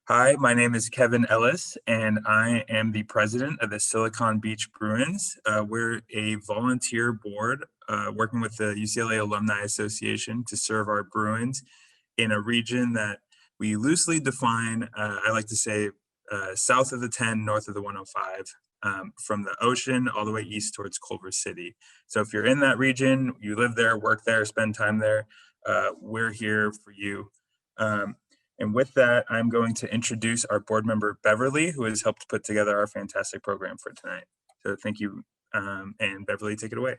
Hi, my name is Kevin Ellis, and I am the president of the Silicon Beach Bruins. We're a volunteer board working with the UCLA Alumni Association to serve our Bruins in a region that we loosely define, I like to say, south of the 10, north of the 105, from the ocean all the way east towards Culver City. So if you're in that region, you live there, work there, spend time there, we're here for you. Um, and with that, I'm going to introduce our board member, Beverly, who has helped put together our fantastic program for tonight. So thank you. And Beverly, take it away.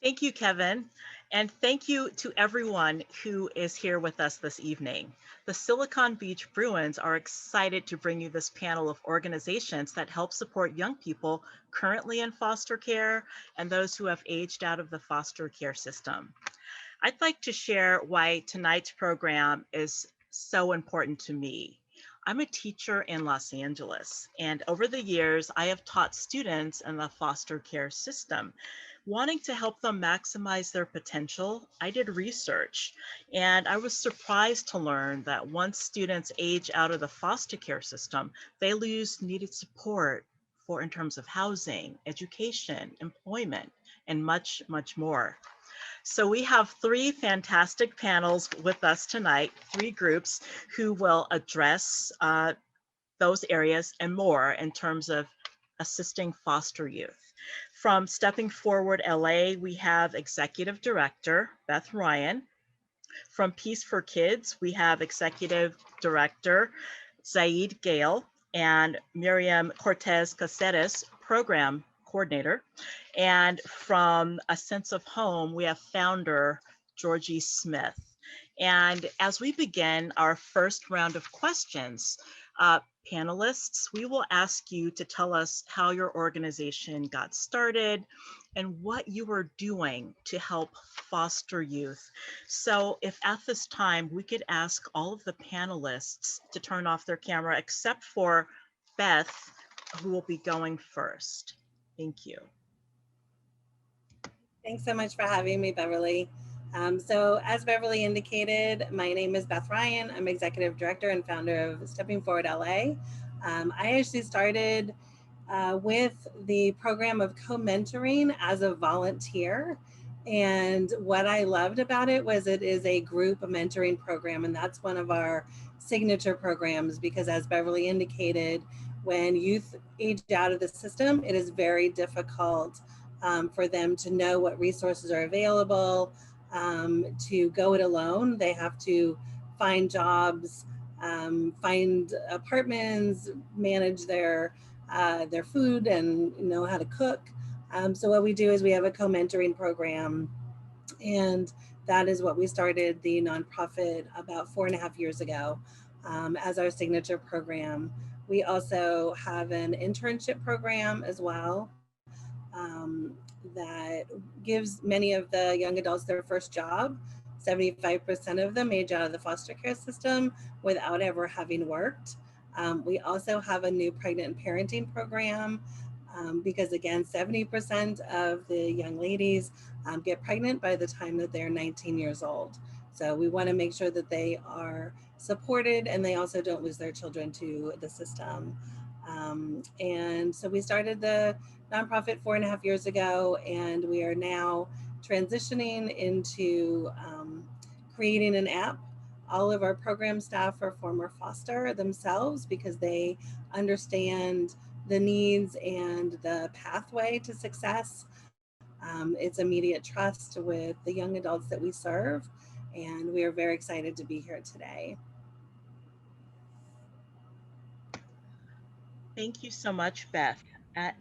Thank you, Kevin. And thank you to everyone who is here with us this evening. The Silicon Beach Bruins are excited to bring you this panel of organizations that help support young people currently in foster care and those who have aged out of the foster care system. I'd like to share why tonight's program is so important to me. I'm a teacher in Los Angeles, and over the years, I have taught students in the foster care system. Wanting to help them maximize their potential, I did research, and I was surprised to learn that once students age out of the foster care system, they lose needed support in terms of housing, education, employment, and much, much more. So we have three fantastic panels with us tonight, three groups who will address those areas and more in terms of assisting foster youth. From Stepping Forward LA, we have Executive Director Beth Ryan. From Peace4Kids, we have Executive Director Zaid Gale and Miriam Cortez Caceres, Program Coordinator. And from A Sense of Home, we have founder Georgie Smith. And as we begin our first round of questions, panelists, we will ask you to tell us how your organization got started and what you were doing to help foster youth. So if at this time we could ask all of the panelists to turn off their camera except for Beth, who will be going first. Thank you. Thanks so much for having me, Beverly. So as Beverly indicated, my name is Beth Ryan. I'm Executive Director and founder of Stepping Forward LA. I actually started with the program of co-mentoring as a volunteer. And what I loved about it was it is a group mentoring program, and that's one of our signature programs because as Beverly indicated, when youth age out of the system, it is very difficult for them to know what resources are available, to go it alone. They have to find jobs, find apartments, manage their food and know how to cook. So what we do is we have a co-mentoring program, and that is what we started the nonprofit about 4.5 years ago as our signature program. We also have an internship program as well that gives many of the young adults their first job. 75% of them age out of the foster care system without ever having worked. We also have a new pregnant parenting program because again, 70% of the young ladies get pregnant by the time that they're 19 years old. So we want to make sure that they are supported and they also don't lose their children to the system. And so we started the nonprofit 4.5 years ago, and we are now transitioning into creating an app. All of our program staff are former foster themselves because they understand the needs and the pathway to success. It's immediate trust with the young adults that we serve, and we are very excited to be here today. Thank you so much, Beth.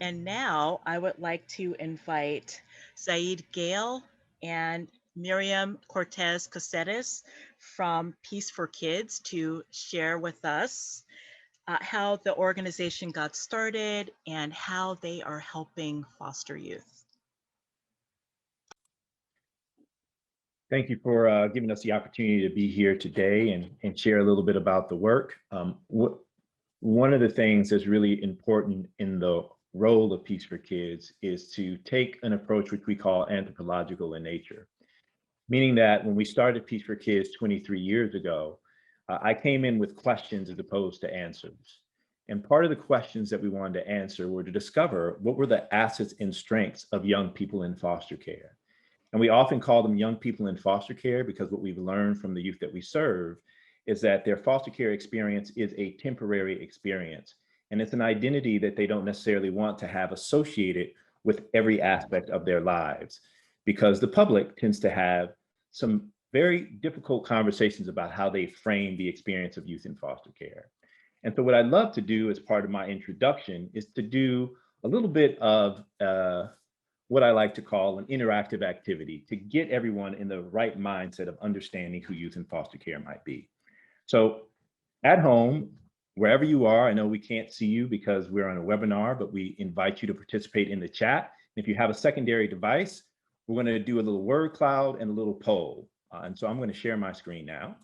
And now I would like to invite Zaid Gale and Miriam Cortez Caceres from Peace4Kids to share with us how the organization got started and how they are helping foster youth. Thank you for giving us the opportunity to be here today and share a little bit about the work. One of the things that's really important in the role of Peace4Kids is to take an approach which we call anthropological in nature, meaning that when we started Peace4Kids 23 years ago, I came in with questions as opposed to answers. And part of the questions that we wanted to answer were to discover what were the assets and strengths of young people in foster care. And we often call them young people in foster care because what we've learned from the youth that we serve is that their foster care experience is a temporary experience. And it's an identity that they don't necessarily want to have associated with every aspect of their lives, because the public tends to have some very difficult conversations about how they frame the experience of youth in foster care. And so what I'd love to do as part of my introduction is to do a little bit of what I like to call an interactive activity to get everyone in the right mindset of understanding who youth in foster care might be. So at home, wherever you are, I know we can't see you because we're on a webinar, but we invite you to participate in the chat. If you have a secondary device, we're going to do a little word cloud and a little poll. And so I'm going to share my screen now.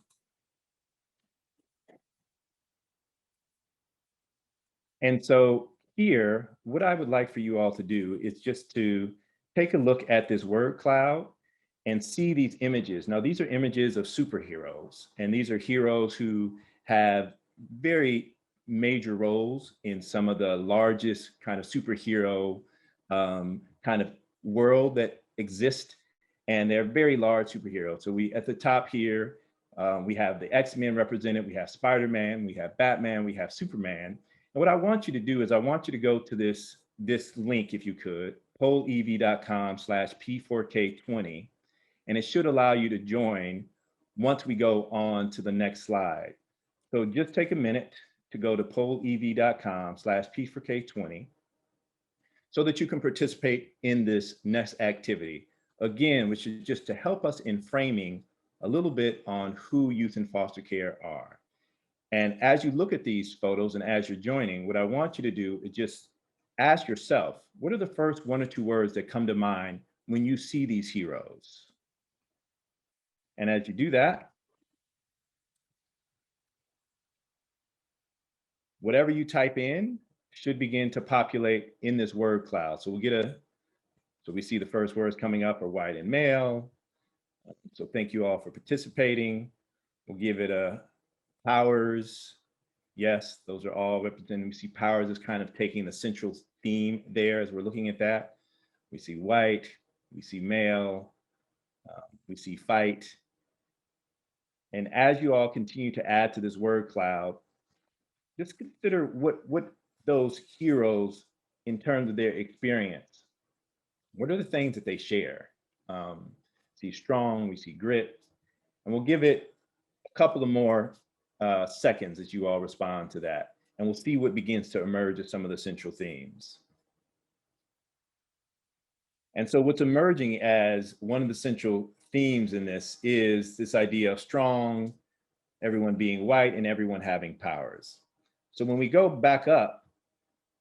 And so here, what I would like for you all to do is just to take a look at this word cloud and see these images. Now, these are images of superheroes, and these are heroes who have very major roles in some of the largest kind of superhero kind of world that exist. And they're very large superheroes. So we, at the top here, we have the X-Men represented, we have Spider-Man, we have Batman, we have Superman. And what I want you to do is I want you to go to this link, if you could, pollev.com/P4K20, and it should allow you to join once we go on to the next slide. So just take a minute to go to pollev.com/P4K20 so that you can participate in this next activity. Again, which is just to help us in framing a little bit on who youth in foster care are. And as you look at these photos and as you're joining, what I want you to do is just ask yourself, what are the first 1 or 2 words that come to mind when you see these heroes? And as you do that, whatever you type in should begin to populate in this word cloud. So so we see the first words coming up are white and male. So thank you all for participating. We'll give it a powers. Yes, those are all represented. We see powers as kind of taking the central theme there as we're looking at that. We see white, we see male, we see fight. And as you all continue to add to this word cloud, just consider what those heroes, in terms of their experience, what are the things that they share? See strong, we see grit, and we'll give it a couple of more seconds as you all respond to that. And we'll see what begins to emerge as some of the central themes. And so what's emerging as one of the central themes in this is this idea of strong, everyone being white, and everyone having powers. So when we go back up,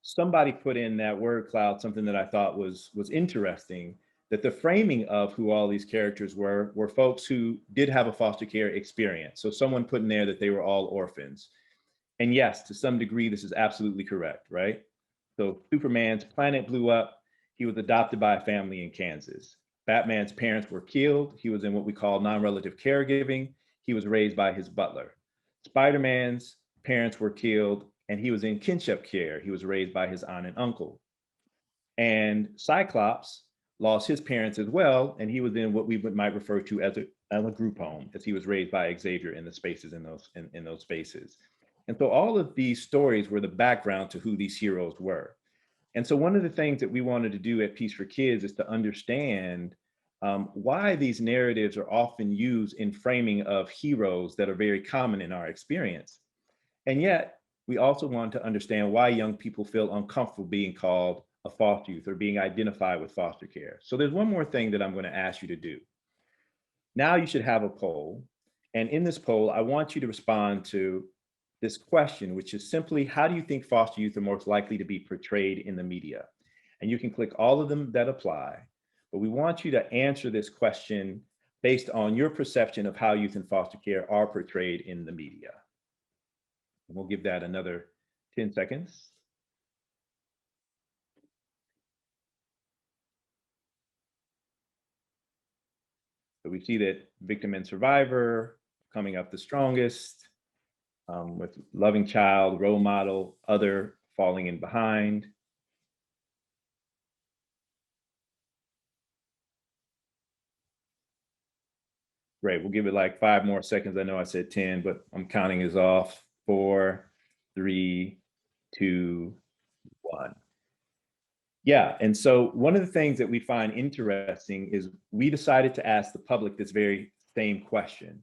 somebody put in that word cloud something that I thought was interesting, that the framing of who all these characters were folks who did have a foster care experience. So someone put in there that they were all orphans. And yes, to some degree, this is absolutely correct, right? So Superman's planet blew up. He was adopted by a family in Kansas. Batman's parents were killed. He was in what we call non-relative caregiving. He was raised by his butler. Spider-Man's parents were killed, and he was in kinship care. He was raised by his aunt and uncle. And Cyclops lost his parents as well, and he was in what we might refer to as a group home, as he was raised by Xavier in the spaces in those spaces. And so all of these stories were the background to who these heroes were. And so one of the things that we wanted to do at Peace4Kids is to understand why these narratives are often used in framing of heroes that are very common in our experience. And yet, we also want to understand why young people feel uncomfortable being called a foster youth or being identified with foster care. So there's one more thing that I'm going to ask you to do. Now you should have a poll. And in this poll, I want you to respond to this question, which is simply, how do you think foster youth are most likely to be portrayed in the media? And you can click all of them that apply, but we want you to answer this question based on your perception of how youth in foster care are portrayed in the media. And we'll give that another 10 seconds. So we see that victim and survivor coming up the strongest. with loving child, role model, other, falling in behind. Great, we'll give it like 5 more seconds. I know I said 10, but I'm counting is off. 4, 3, 2, 1. Yeah, and so one of the things that we find interesting is we decided to ask the public this very same question.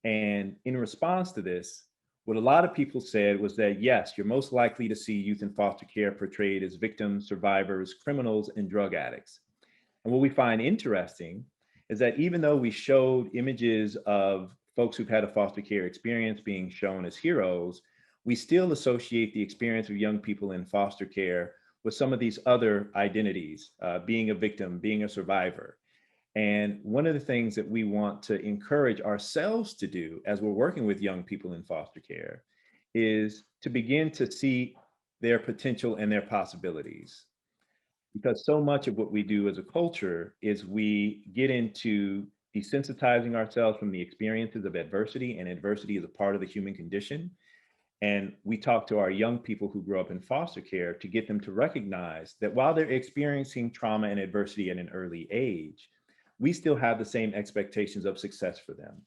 And in response to this, what a lot of people said was that, yes, you're most likely to see youth in foster care portrayed as victims, survivors, criminals, and drug addicts. And what we find interesting is that even though we showed images of folks who've had a foster care experience being shown as heroes, we still associate the experience of young people in foster care with some of these other identities, being a victim, being a survivor. And one of the things that we want to encourage ourselves to do as we're working with young people in foster care is to begin to see their potential and their possibilities. Because so much of what we do as a culture is we get into desensitizing ourselves from the experiences of adversity, and adversity is a part of the human condition. And we talk to our young people who grow up in foster care to get them to recognize that while they're experiencing trauma and adversity at an early age, we still have the same expectations of success for them.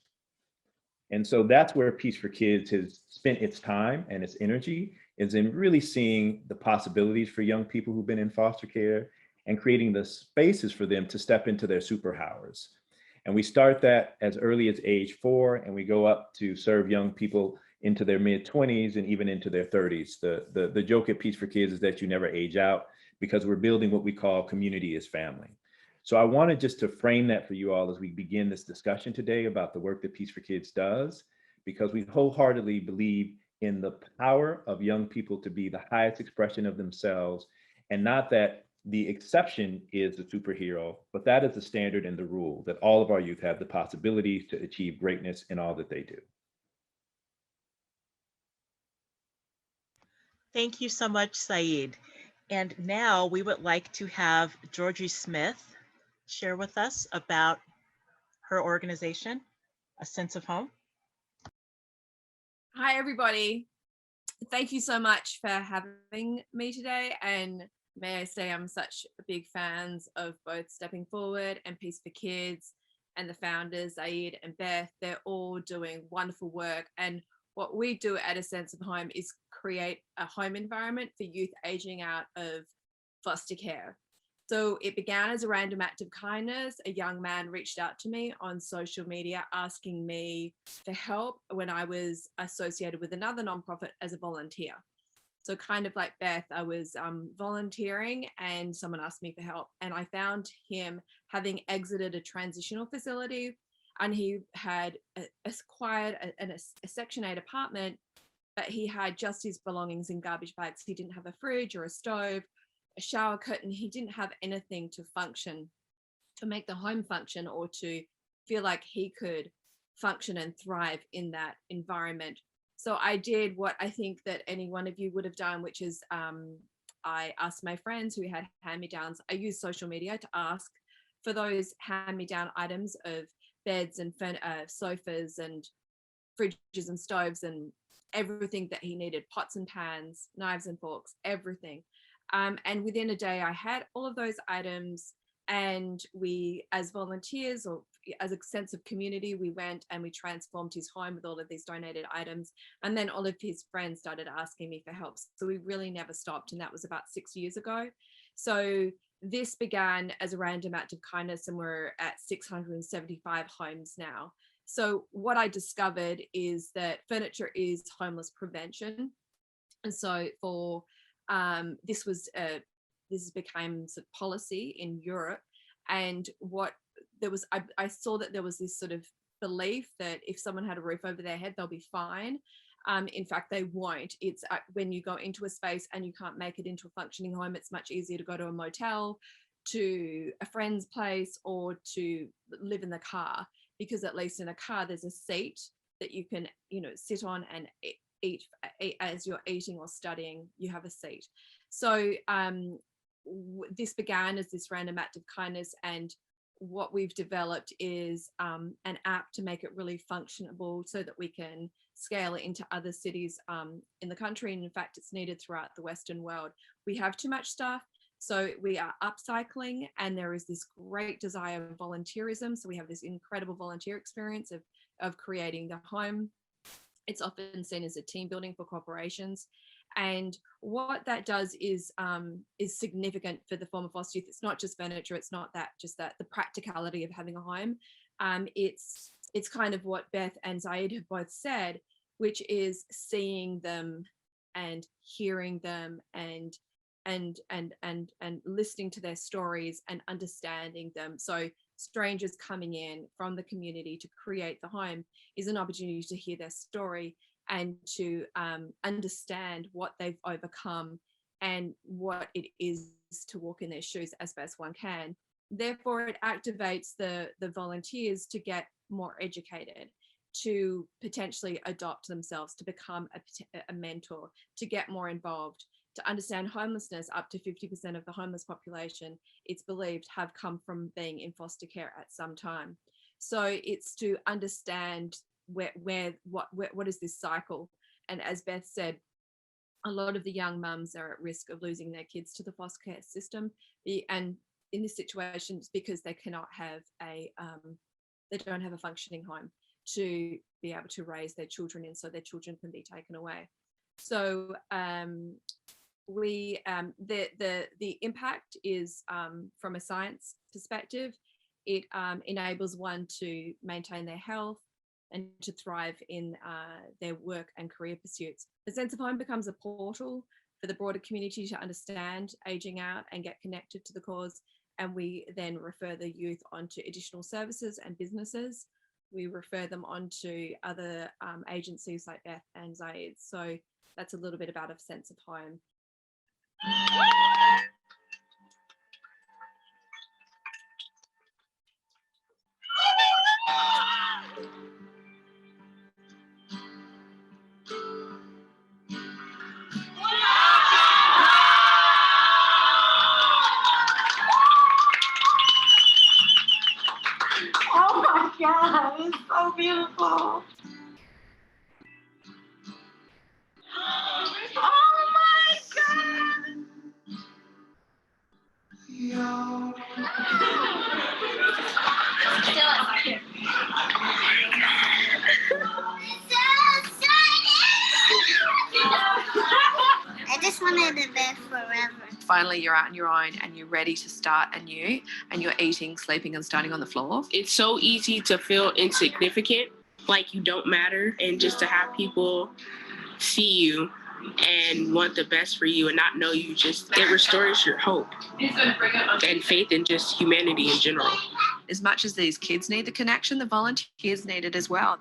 And so that's where Peace4Kids has spent its time and its energy, is in really seeing the possibilities for young people who've been in foster care and creating the spaces for them to step into their superpowers. And we start that as early as age 4, and we go up to serve young people into their mid-20s and even into their 30s. The joke at Peace4Kids is that you never age out, because we're building what we call community as family. So I wanted just to frame that for you all as we begin this discussion today about the work that Peace4Kids does, because we wholeheartedly believe in the power of young people to be the highest expression of themselves, and not that the exception is the superhero, but that is the standard and the rule, that all of our youth have the possibilities to achieve greatness in all that they do. Thank you so much, Saeed. And now we would like to have Georgie Smith share with us about her organization, A Sense of Home. Hi, everybody. Thank you so much for having me today. And may I say I'm such big fans of both Stepping Forward and Peace4Kids, and the founders, Saeed and Beth. They're all doing wonderful work. And what we do at A Sense of Home is create a home environment for youth aging out of foster care. So it began as a random act of kindness. A young man reached out to me on social media asking me for help when I was associated with another nonprofit as a volunteer. So kind of like Beth, I was volunteering and someone asked me for help, and I found him having exited a transitional facility, and he had acquired a Section 8 apartment, but he had just his belongings in garbage bags. He didn't have a fridge or a stove, a shower curtain. He didn't have anything to function, to make the home function, or to feel like he could function and thrive in that environment. So I did what I think that any one of you would have done, which is I asked my friends who had hand-me-downs. I used social media to ask for those hand-me-down items of beds and sofas and fridges and stoves and everything that he needed, pots and pans, knives and forks, everything. And within a day, I had all of those items, and we, as volunteers or as a sense of community, we went and we transformed his home with all of these donated items. And then all of his friends started asking me for help. So we really never stopped. And that was about 6 years ago. So this began as a random act of kindness, and we're at 675 homes now. So what I discovered is that furniture is homeless prevention. And so for this became sort of policy in Europe, and what there was, I saw that there was this sort of belief that if someone had a roof over their head, they'll be fine. In fact, they won't. It's when you go into a space and you can't make it into a functioning home, it's much easier to go to a motel, to a friend's place, or to live in the car, because at least in a car there's a seat that you can, sit on and eat as you're eating or studying. You have a seat. So this began as this random act of kindness, and what we've developed is an app to make it really functionable, so that we can scale it into other cities in the country. And in fact, it's needed throughout the Western world. We have too much stuff, so we are upcycling, and there is this great desire of volunteerism. So we have this incredible volunteer experience of creating the home. It's often seen as a team building for corporations. And what that does is significant for the former foster youth. It's not just furniture. It's not the practicality of having a home. It's kind of what Beth and Zaid have both said, which is seeing them and hearing them and listening to their stories and understanding them. So strangers coming in from the community to create the home is an opportunity to hear their story and to understand what they've overcome and what it is to walk in their shoes as best one can. Therefore, it activates the volunteers to get more educated, to potentially adopt themselves, to become a mentor, to get more involved, to understand homelessness. Up to 50% of the homeless population, it's believed, have come from being in foster care at some time. So it's to understand what is this cycle. And as Beth said, a lot of the young mums are at risk of losing their kids to the foster care system, and in this situation it's because they cannot have they don't have a functioning home to be able to raise their children in, so their children can be taken away. So the impact is from a science perspective. It enables one to maintain their health and to thrive in their work and career pursuits. The sense of home becomes a portal for the broader community to understand aging out and get connected to the cause. And we then refer the youth onto additional services and businesses. We refer them onto other agencies like Beth and Zaid. So that's a little bit about a sense of home. Oh my God, it's so beautiful. Oh my God. Yo. I just wanted to live forever. Finally, you're out on your own and you're ready to start anew, and you're eating, sleeping, and starting on the floor. It's so easy to feel insignificant, like you don't matter, and just to have people see you and want the best for you and not know you, it restores your hope and faith in just humanity in general. As much as these kids need the connection, the volunteers need it as well.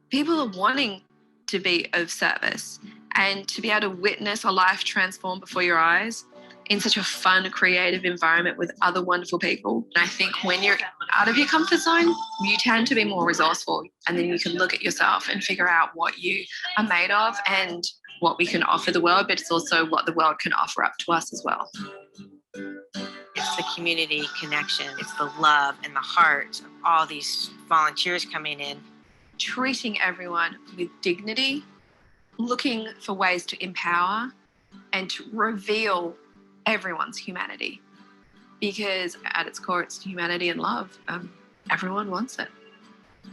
People are wanting to be of service and to be able to witness a life transformed before your eyes in such a fun, creative environment with other wonderful people. And I think when you're out of your comfort zone, you tend to be more resourceful, and then you can look at yourself and figure out what you are made of and what we can offer the world, but it's also what the world can offer up to us as well. It's the community connection. It's the love and the heart of all these volunteers coming in. Treating everyone with dignity, looking for ways to empower and to reveal everyone's humanity, because at its core it's humanity and love. Everyone wants it.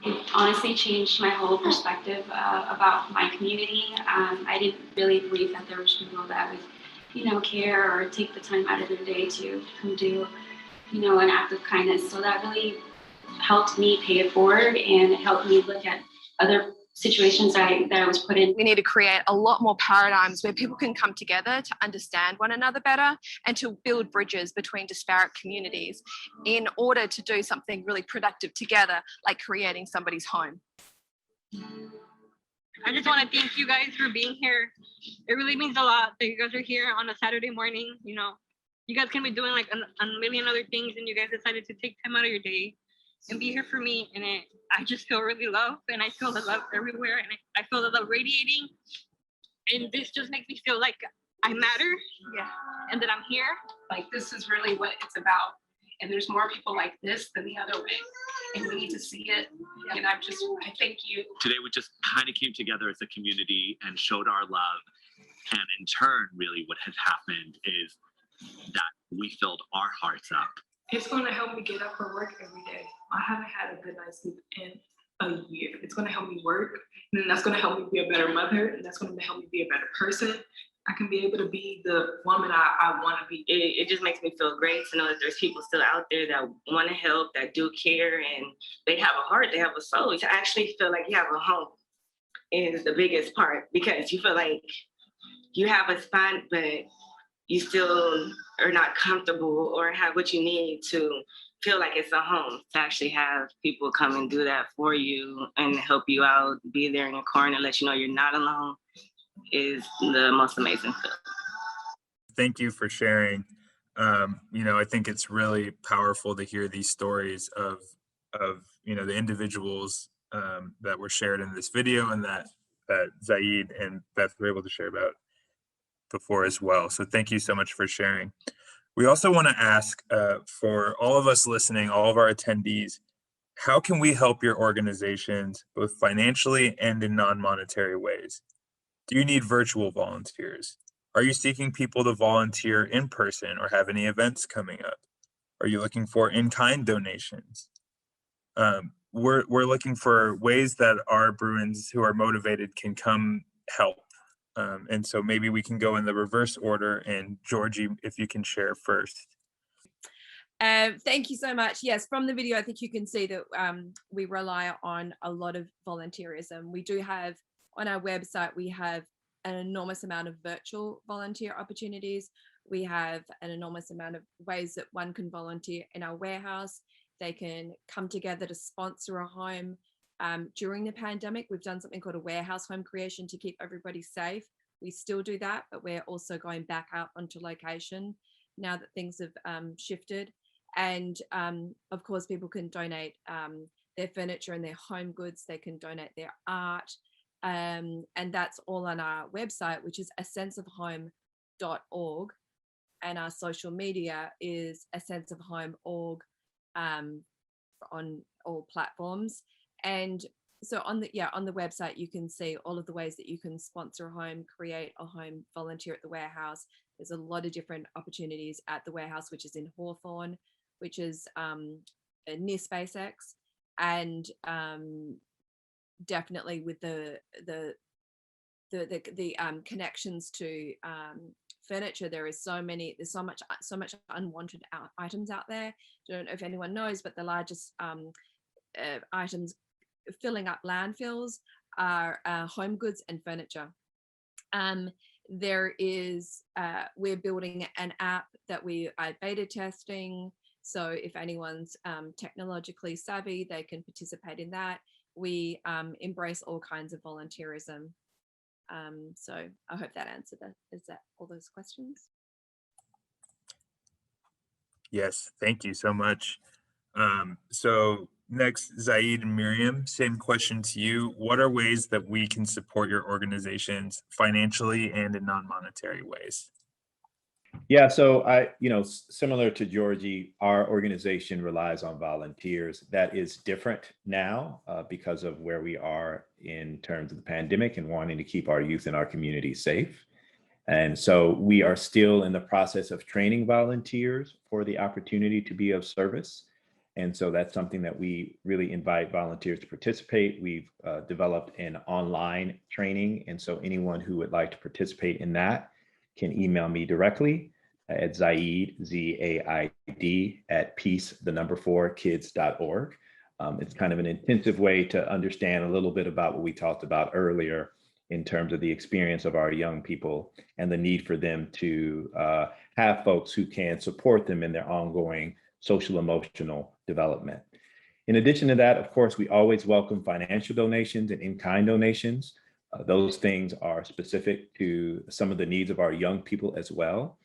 It honestly changed my whole perspective about my community. I didn't really believe that there was people that would, care or take the time out of their day to come do, an act of kindness. So that really helped me pay it forward, and it helped me look at other situations that I was put in. We need to create a lot more paradigms where people can come together to understand one another better and to build bridges between disparate communities in order to do something really productive together, like creating somebody's home. I just want to thank you guys for being here. It really means a lot that you guys are here on a Saturday morning. You guys can be doing like a million other things, and you guys decided to take time out of your day and be here for me. And I just feel really loved, and I feel the love everywhere, and I feel the love radiating. And this just makes me feel like I matter, and that I'm here. Like, this is really what it's about. And there's more people like this than the other way. And we need to see it. And I thank you. Today we just kind of came together as a community and showed our love. And in turn, really what has happened is that we filled our hearts up. It's going to help me get up for work every day. I haven't had a good night's sleep in a year. It's going to help me work, and then that's going to help me be a better mother, and that's going to help me be a better person. I can be able to be the woman I want to be. It just makes me feel great to know that there's people still out there that want to help, that do care, and they have a heart, they have a soul. To actually feel like you have a home is the biggest part, because you feel like you have a spot, but you still are not comfortable or have what you need to feel like it's a home. To actually have people come and do that for you and help you out, be there in your corner, let you know you're not alone, is the most amazing feeling. Thank you for sharing. I think it's really powerful to hear these stories of the individuals that were shared in this video, and that Zaid and Beth were able to share about before as well. So thank you so much for sharing. We also want to ask for all of us listening, all of our attendees, how can we help your organizations both financially and in non-monetary ways? Do you need virtual volunteers? Are you seeking people to volunteer in person or have any events coming up? Are you looking for in-kind donations? We're looking for ways that our Bruins who are motivated can come help. And so maybe we can go in the reverse order, and Georgie, if you can share first. Thank you so much. Yes, from the video, I think you can see that we rely on a lot of volunteerism. We do have, on our website, we have an enormous amount of virtual volunteer opportunities. We have an enormous amount of ways that one can volunteer in our warehouse. They can come together to sponsor a home. During the pandemic, we've done something called a warehouse home creation to keep everybody safe. We still do that, but we're also going back out onto location now that things have shifted. And of course, people can donate their furniture and their home goods. They can donate their art. And that's all on our website, which is asenseofhome.org. And our social media is asenseofhome.org on all platforms. And so on the website, you can see all of the ways that you can sponsor a home, create a home, volunteer at the warehouse. There's a lot of different opportunities at the warehouse, which is in Hawthorne, which is near SpaceX, and definitely with the connections to furniture. There's so much unwanted items out there. I don't know if anyone knows, but the largest items filling up landfills are home goods and furniture. We're building an app that we are beta testing. So if anyone's technologically savvy, they can participate in that. We embrace all kinds of volunteerism. So I hope that answered that. Is that all those questions? Yes, thank you so much. So next, Zaid and Miriam, same question to you. What are ways that we can support your organizations financially and in non-monetary ways? Yeah, so similar to Georgie, our organization relies on volunteers. That is different now because of where we are in terms of the pandemic and wanting to keep our youth and our community safe. And so we are still in the process of training volunteers for the opportunity to be of service. And so that's something that we really invite volunteers to participate. We've developed an online training. And so anyone who would like to participate in that can email me directly at Zaid, Z-A-I-D, at Peace4Kids.org. It's kind of an intensive way to understand a little bit about what we talked about earlier in terms of the experience of our young people and the need for them to have folks who can support them in their ongoing social emotional development. In addition to that, of course, we always welcome financial donations and in-kind donations. Those things are specific to some of the needs of our young people as well.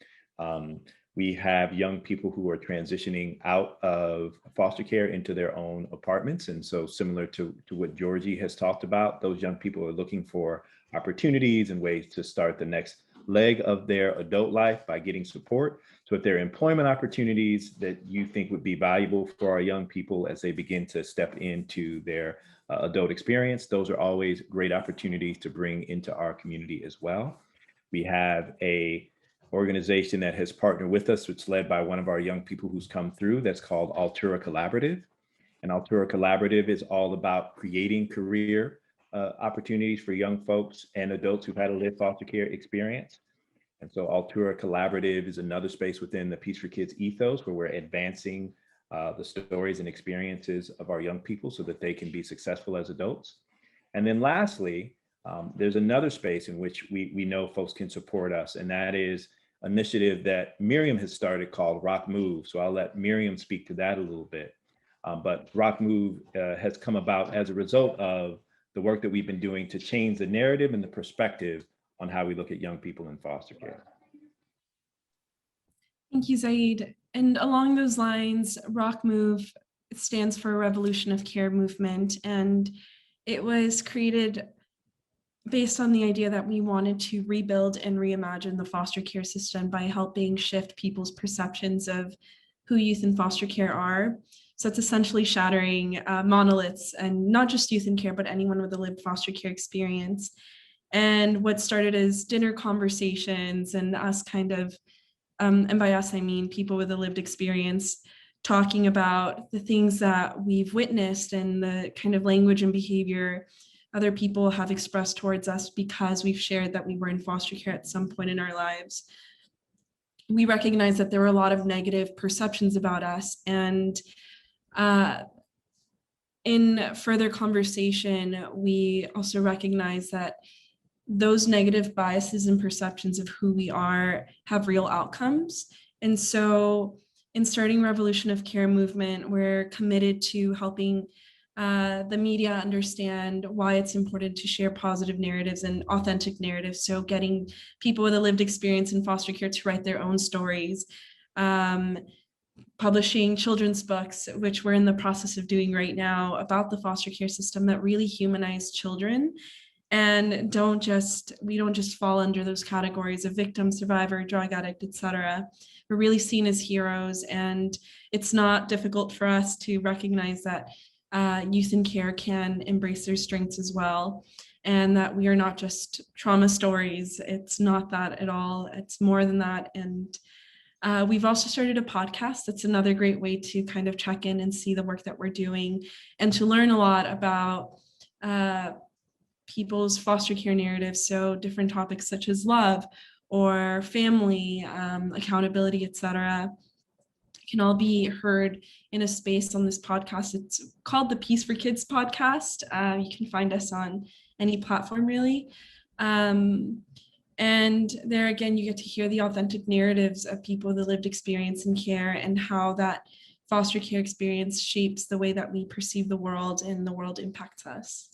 We have young people who are transitioning out of foster care into their own apartments. And so similar to what Georgie has talked about, those young people are looking for opportunities and ways to start the next leg of their adult life by getting support. So if there are employment opportunities that you think would be valuable for our young people as they begin to step into their adult experience, those are always great opportunities to bring into our community as well. We have a organization that has partnered with us, which is led by one of our young people who's come through, that's called Altura Collaborative. And Altura Collaborative is all about creating career opportunities for young folks and adults who've had a lived foster care experience. And so Altura Collaborative is another space within the Peace for Kids ethos where we're advancing the stories and experiences of our young people so that they can be successful as adults. And then lastly, there's another space in which we know folks can support us, and that is an initiative that Miriam has started called Rock Move. So I'll let Miriam speak to that a little bit. But Rock Move has come about as a result of the work that we've been doing to change the narrative and the perspective on how we look at young people in foster care. Thank you, Zaid. And along those lines, Rock Move stands for Revolution of Care movement, and it was created based on the idea that we wanted to rebuild and reimagine the foster care system by helping shift people's perceptions of who youth in foster care are. So it's essentially shattering monoliths, and not just youth in care, but anyone with a lived foster care experience. And what started as dinner conversations and us kind of, and by us, I mean people with a lived experience, talking about the things that we've witnessed and the kind of language and behavior other people have expressed towards us because we've shared that we were in foster care at some point in our lives. We recognize that there were a lot of negative perceptions about us, and in further conversation, we also recognize that those negative biases and perceptions of who we are have real outcomes. And so in starting Revolution of Care movement, we're committed to helping the media understand why it's important to share positive narratives and authentic narratives. So getting people with a lived experience in foster care to write their own stories, publishing children's books, which we're in the process of doing right now, about the foster care system that really humanize children and we don't just fall under those categories of victim, survivor, drug addict, etc. We're really seen as heroes, and it's not difficult for us to recognize that youth in care can embrace their strengths as well, and that we are not just trauma stories. It's not that at all. It's more than that. And we've also started a podcast. That's another great way to kind of check in and see the work that we're doing and to learn a lot about people's foster care narratives. So different topics such as love or family, accountability, etc., can all be heard in a space on this podcast. It's called the Peace for Kids podcast. You can find us on any platform, really. And there again, you get to hear the authentic narratives of people with a lived experience in care and how that foster care experience shapes the way that we perceive the world and the world impacts us.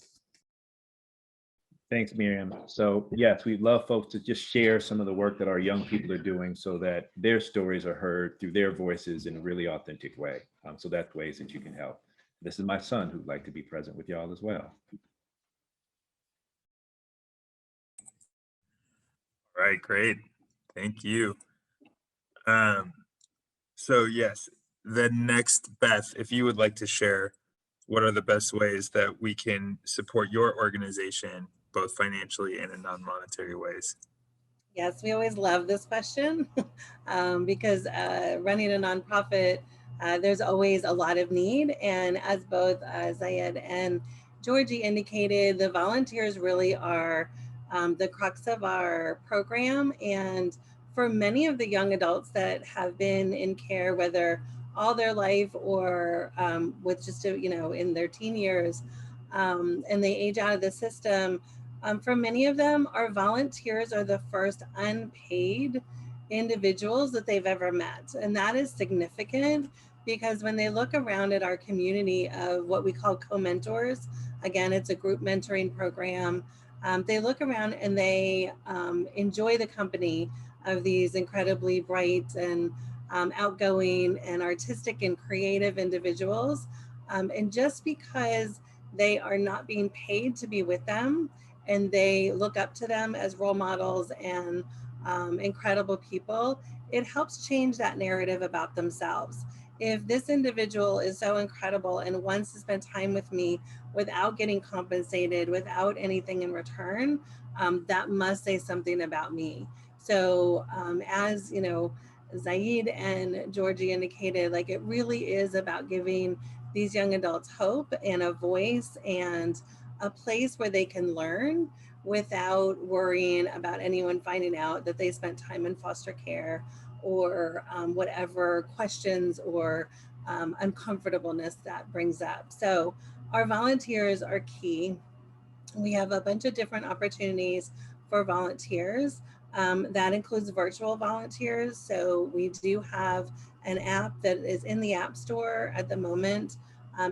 Thanks, Miriam. So yes, we'd love folks to just share some of the work that our young people are doing so that their stories are heard through their voices in a really authentic way. So that's ways that you can help. This is my son who'd like to be present with y'all as well. All right, great. Thank you. So yes, the next, Beth, if you would like to share, what are the best ways that we can support your organization, both financially and in non-monetary ways? Yes, we always love this question because running a nonprofit, there's always a lot of need. And as both Zayed and Georgie indicated, the volunteers really are the crux of our program. And for many of the young adults that have been in care, whether all their life or with just, in their teen years, and they age out of the system, for many of them, our volunteers are the first unpaid individuals that they've ever met. And that is significant because when they look around at our community of what we call co-mentors, again, it's a group mentoring program, they look around and they enjoy the company of these incredibly bright and outgoing and artistic and creative individuals. And just because they are not being paid to be with them, and they look up to them as role models and incredible people, it helps change that narrative about themselves. If this individual is so incredible and wants to spend time with me without getting compensated, without anything in return, that must say something about me. So as you know, Zaid and Georgie indicated, like it really is about giving these young adults hope and a voice and a place where they can learn without worrying about anyone finding out that they spent time in foster care or whatever questions or uncomfortableness that brings up. So our volunteers are key. We have a bunch of different opportunities for volunteers. That includes virtual volunteers. So we do have an app that is in the App Store at the moment.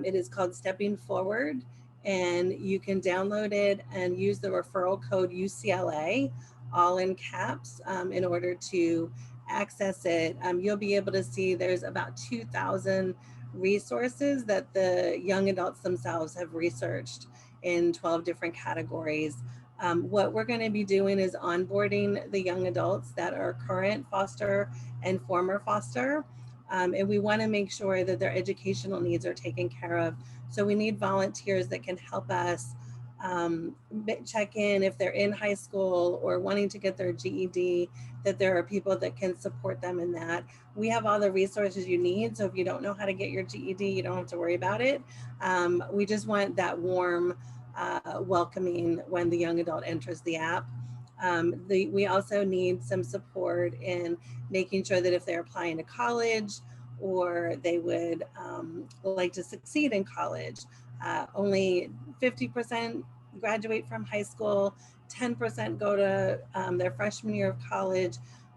It is called Stepping Forward, and you can download it and use the referral code UCLA, all in caps, in order to access it. You'll be able to see there's about 2,000 resources that the young adults themselves have researched in 12 different categories. What we're going to be doing is onboarding the young adults that are current foster and former foster. And we want to make sure that their educational needs are taken care of. So we need volunteers that can help us check in if they're in high school or wanting to get their GED, that there are people that can support them in that. We have all the resources you need. So if you don't know how to get your GED, you don't have to worry about it. We just want that warm, welcoming when the young adult enters the app. We also need some support in making sure that if they're applying to college or they would like to succeed in college, only 50% graduate from high school, 10% go to their freshman year of college,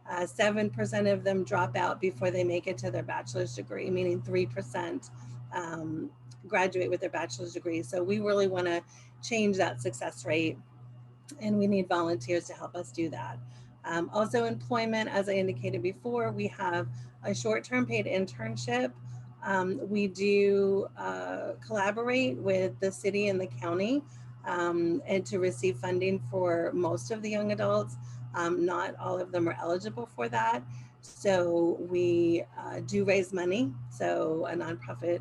7% of them drop out before they make it to their bachelor's degree, meaning 3% graduate with their bachelor's degree. So we really want to change that success rate, and we need volunteers to help us do that. Also employment, as I indicated before, we have a short-term paid internship. We do collaborate with the city and the county and to receive funding for most of the young adults. Not all of them are eligible for that. So we do raise money. So a nonprofit,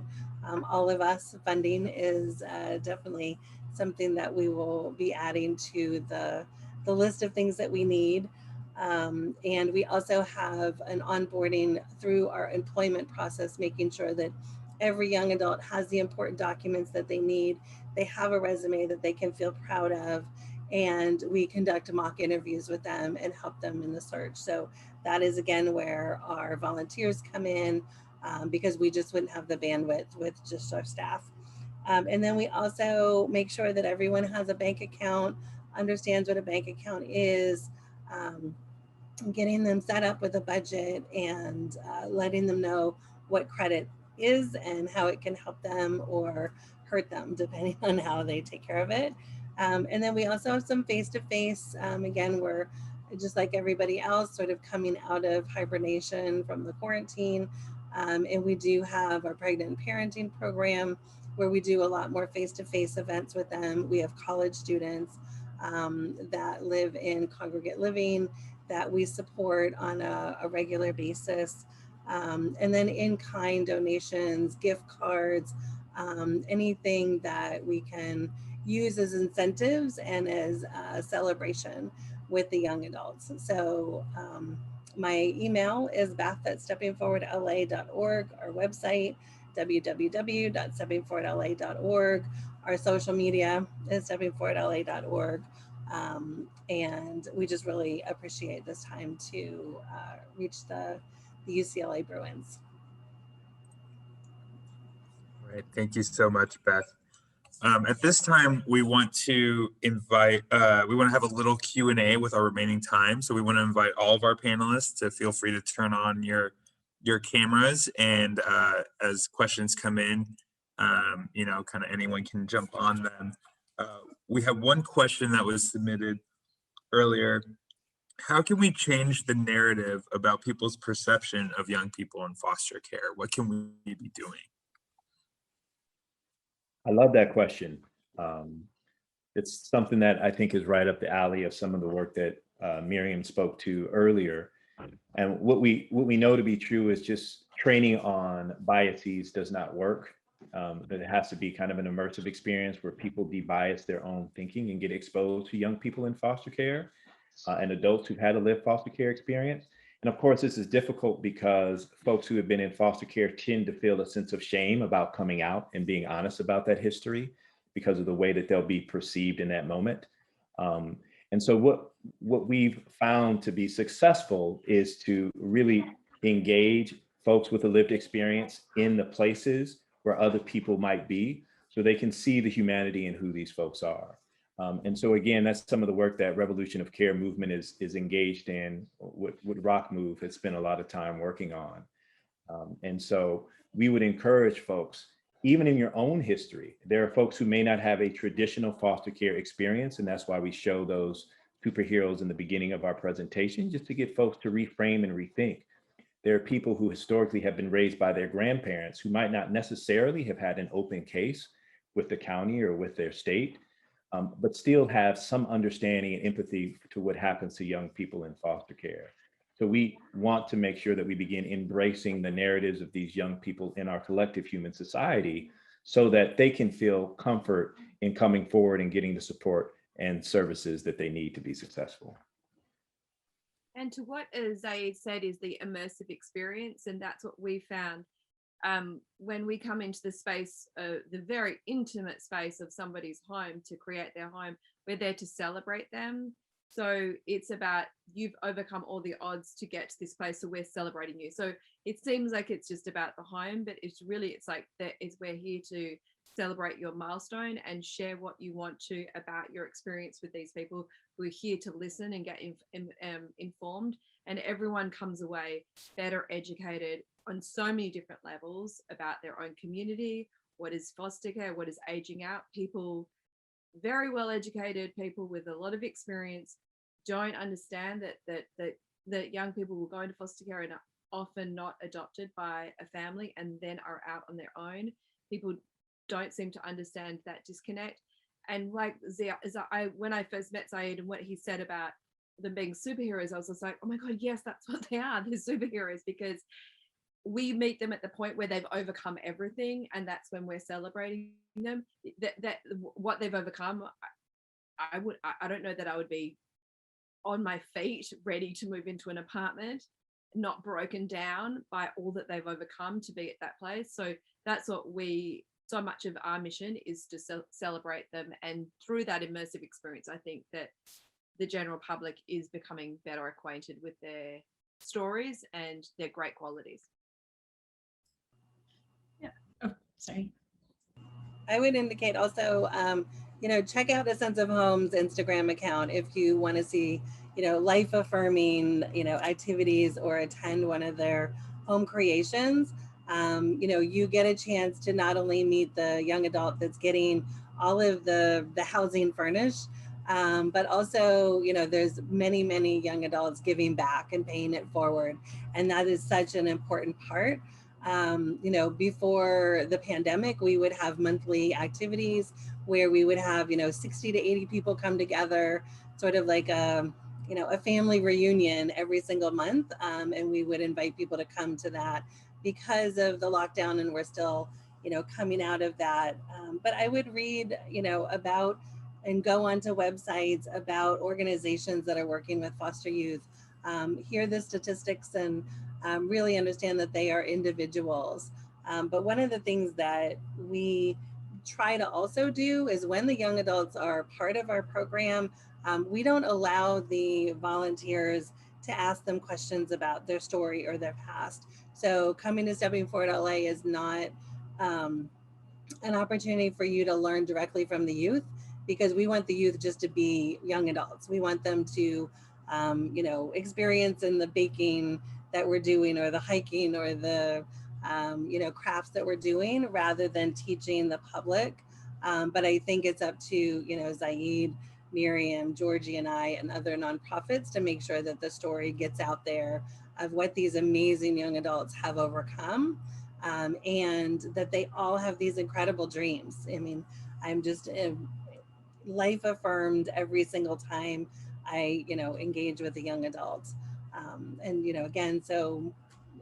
all of us funding is definitely something that we will be adding to the list of things that we need. And we also have an onboarding through our employment process, making sure that every young adult has the important documents that they need. They have a resume that they can feel proud of, and we conduct mock interviews with them and help them in the search. So that is again where our volunteers come in, because we just wouldn't have the bandwidth with just our staff. And then we also make sure that everyone has a bank account, understands what a bank account is, getting them set up with a budget, and letting them know what credit is and how it can help them or hurt them depending on how they take care of it. And then we also have some face-to-face. Again, we're just like everybody else, sort of coming out of hibernation from the quarantine. And we do have our pregnant parenting program where we do a lot more face-to-face events with them. We have college students that live in congregate living that we support on a regular basis. And then in-kind donations, gift cards, anything that we can use as incentives and as a celebration with the young adults. So my email is beth@steppingforwardla.org, our website, www.steppingforwardla.org. Our social media is steppingforwardla.org. And we just really appreciate this time to reach the UCLA Bruins. All right, thank you so much, Beth. At this time, we want to invite, we want to have a little Q&A with our remaining time. So we want to invite all of our panelists to feel free to turn on your cameras, and as questions come in, you know, kind of anyone can jump on them. We have one question that was submitted earlier. How can we change the narrative about people's perception of young people in foster care? What can we be doing? I love that question. It's something that I think is right up the alley of some of the work that Miriam spoke to earlier. And what we know to be true is just training on biases does not work. That it has to be kind of an immersive experience where people de-bias their own thinking and get exposed to young people in foster care and adults who've had a lived foster care experience. And of course, this is difficult because folks who have been in foster care tend to feel a sense of shame about coming out and being honest about that history because of the way that they'll be perceived in that moment. And so what we've found to be successful is to really engage folks with a lived experience in the places where other people might be, so they can see the humanity in who these folks are. And so again, that's some of the work that Revolution of Care movement is engaged in, what Rock Move has spent a lot of time working on. And so we would encourage folks, even in your own history, there are folks who may not have a traditional foster care experience, and that's why we show those superheroes in the beginning of our presentation, just to get folks to reframe and rethink. There are people who historically have been raised by their grandparents who might not necessarily have had an open case with the county or with their state, but still have some understanding and empathy to what happens to young people in foster care. So we want to make sure that we begin embracing the narratives of these young people in our collective human society so that they can feel comfort in coming forward and getting the support and services that they need to be successful. And to what Zaid said is the immersive experience, and that's what we found when we come into the space, the very intimate space of somebody's home to create their home. We're there to celebrate them. So it's about, you've overcome all the odds to get to this place, so we're celebrating you. So it seems like it's just about the home, but it's really, it's like that is, we're here to celebrate your milestone and share what you want to about your experience with these people. We're here to listen and get informed, and everyone comes away better educated on so many different levels about their own community, what is foster care, what is aging out. People, very well educated people with a lot of experience, don't understand that young people will go into foster care and are often not adopted by a family and then are out on their own. People don't seem to understand that disconnect. And like when I first met Zaid and what he said about them being superheroes, I was just like, oh my God, yes, that's what they are. They're superheroes, because we meet them at the point where they've overcome everything, and that's when we're celebrating them. That what they've overcome, I don't know that I would be on my feet ready to move into an apartment, not broken down by all that they've overcome to be at that place. So that's what so much of our mission is to celebrate them, and through that immersive experience, I think that the general public is becoming better acquainted with their stories and their great qualities. Yeah. Oh, sorry. I would indicate also, check out A Sense of Home's Instagram account if you want to see, life affirming, activities, or attend one of their home creations. You get a chance to not only meet the young adult that's getting all of the housing furnished, but also, there's many, many young adults giving back and paying it forward. And that is such an important part. Before the pandemic, we would have monthly activities where we would have, 60 to 80 people come together, sort of like a family reunion every single month. And we would invite people to come to that because of the lockdown, and we're still, coming out of that. But I would read, about and go onto websites about organizations that are working with foster youth, hear the statistics, and really understand that they are individuals. But one of the things that we try to also do is, when the young adults are part of our program, we don't allow the volunteers to ask them questions about their story or their past. So coming to Stepping Forward LA is not an opportunity for you to learn directly from the youth, because we want the youth just to be young adults. We want them to, experience in the baking that we're doing, or the hiking, or the, crafts that we're doing, rather than teaching the public. But I think it's up to, Zaid, Miriam, Georgie, and I, and other nonprofits to make sure that the story gets out there of what these amazing young adults have overcome, and that they all have these incredible dreams. I mean, I'm just life affirmed every single time I, engage with the young adults. And, again, so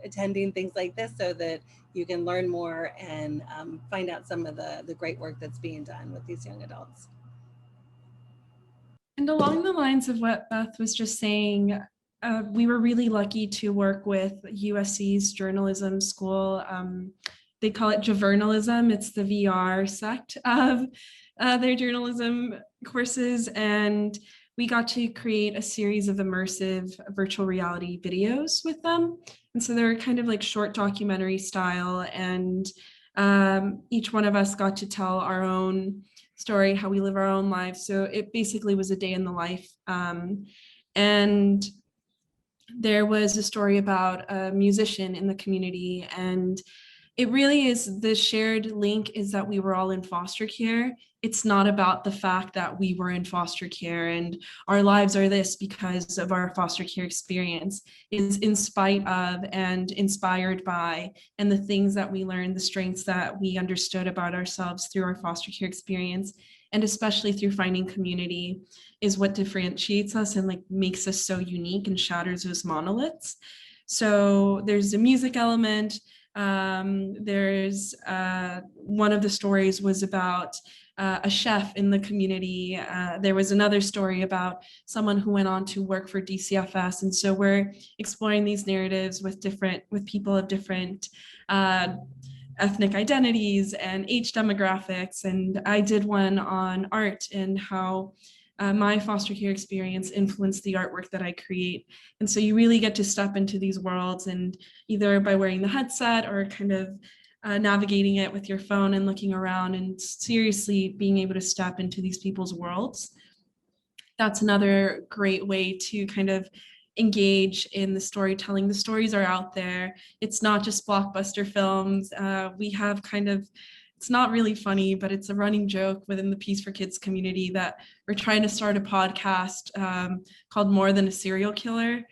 attending things like this so that you can learn more and find out some of the great work that's being done with these young adults. And along the lines of what Beth was just saying, we were really lucky to work with USC's journalism school. They call it journalism. It's the VR sect of their journalism courses. And we got to create a series of immersive virtual reality videos with them. And so they're kind of like short documentary style. And each one of us got to tell our own story, how we live our own lives. So it basically was a day in the life. And there was a story about a musician in the community, and it really is, the shared link is that we were all in foster care. It's not about the fact that we were in foster care and our lives are this because of our foster care experience. It's in spite of and inspired by, and the things that we learned, the strengths that we understood about ourselves through our foster care experience, and especially through finding community, is what differentiates us and like makes us so unique and shatters those monoliths. So there's a music element. There's one of the stories was about a chef in the community. There was another story about someone who went on to work for DCFS. And so we're exploring these narratives with people of different ethnic identities and age demographics. And I did one on art and how my foster care experience influenced the artwork that I create. And so you really get to step into these worlds, and either by wearing the headset or kind of navigating it with your phone and looking around and seriously being able to step into these people's worlds. That's another great way to kind of engage in the storytelling. The stories are out there. It's not just blockbuster films. We have kind of, it's not really funny, but it's a running joke within the Peace4Kids community that we're trying to start a podcast called More Than a Serial Killer.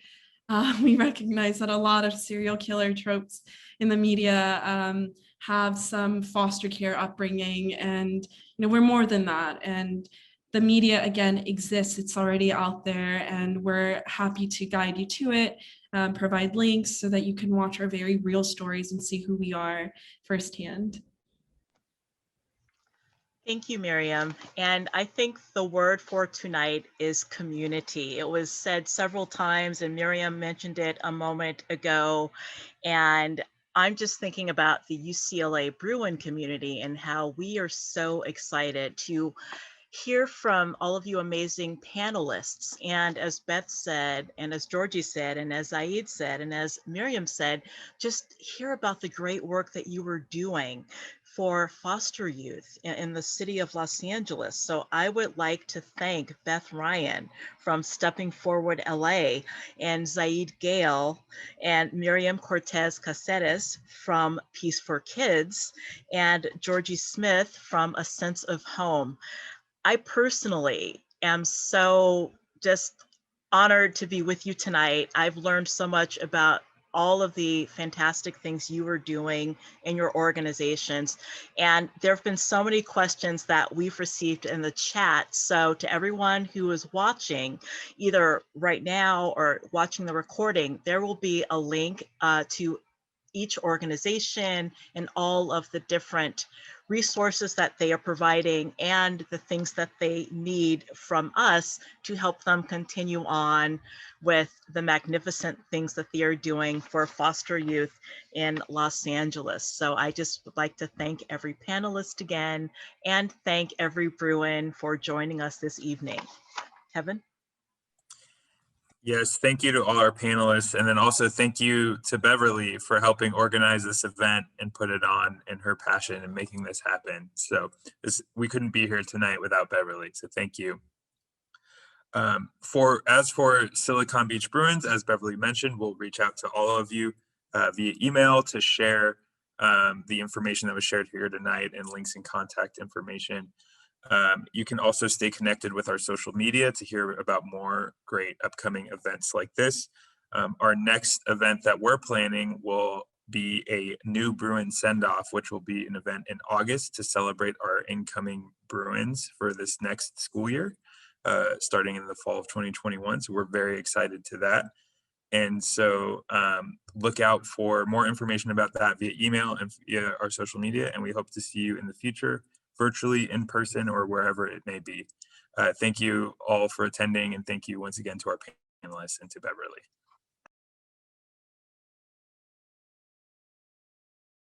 We recognize that a lot of serial killer tropes in the media have some foster care upbringing, and we're more than that. And the media, again, exists. It's already out there, and we're happy to guide you to it, provide links so that you can watch our very real stories and see who we are firsthand. Thank you, Miriam. And I think the word for tonight is community. It was said several times, and Miriam mentioned it a moment ago. And I'm just thinking about the UCLA Bruin community and how we are so excited to hear from all of you amazing panelists. And as Beth said, and as Georgie said, and as Zaid said, and as Miriam said, just hear about the great work that you were doing for foster youth in the city of Los Angeles. So I would like to thank Beth Ryan from Stepping Forward LA, and Zaid Gale and Miriam Cortez Caceres from Peace4Kids, and Georgie Smith from A Sense of Home. I personally am so just honored to be with you tonight. I've learned so much about all of the fantastic things you are doing in your organizations. And there have been so many questions that we've received in the chat. So to everyone who is watching, either right now or watching the recording, there will be a link to each organization and all of the different resources that they are providing and the things that they need from us to help them continue on with the magnificent things that they are doing for foster youth in Los Angeles. So I just would like to thank every panelist again and thank every Bruin for joining us this evening. Kevin? Yes, thank you to all our panelists, and then also thank you to Beverly for helping organize this event and put it on, and her passion in making this happen. So we couldn't be here tonight without Beverly, so thank you. As for Silicon Beach Bruins, as Beverly mentioned, we'll reach out to all of you via email to share the information that was shared here tonight and links and contact information. You can also stay connected with our social media to hear about more great upcoming events like this. Our next event that we're planning will be a new Bruin send-off, which will be an event in August to celebrate our incoming Bruins for this next school year. starting in the fall of 2021. So we're very excited to that. And so look out for more information about that via email and via our social media. And we hope to see you in the future, virtually, in person, or wherever it may be. Thank you all for attending, and thank you once again to our panelists and to Beverly.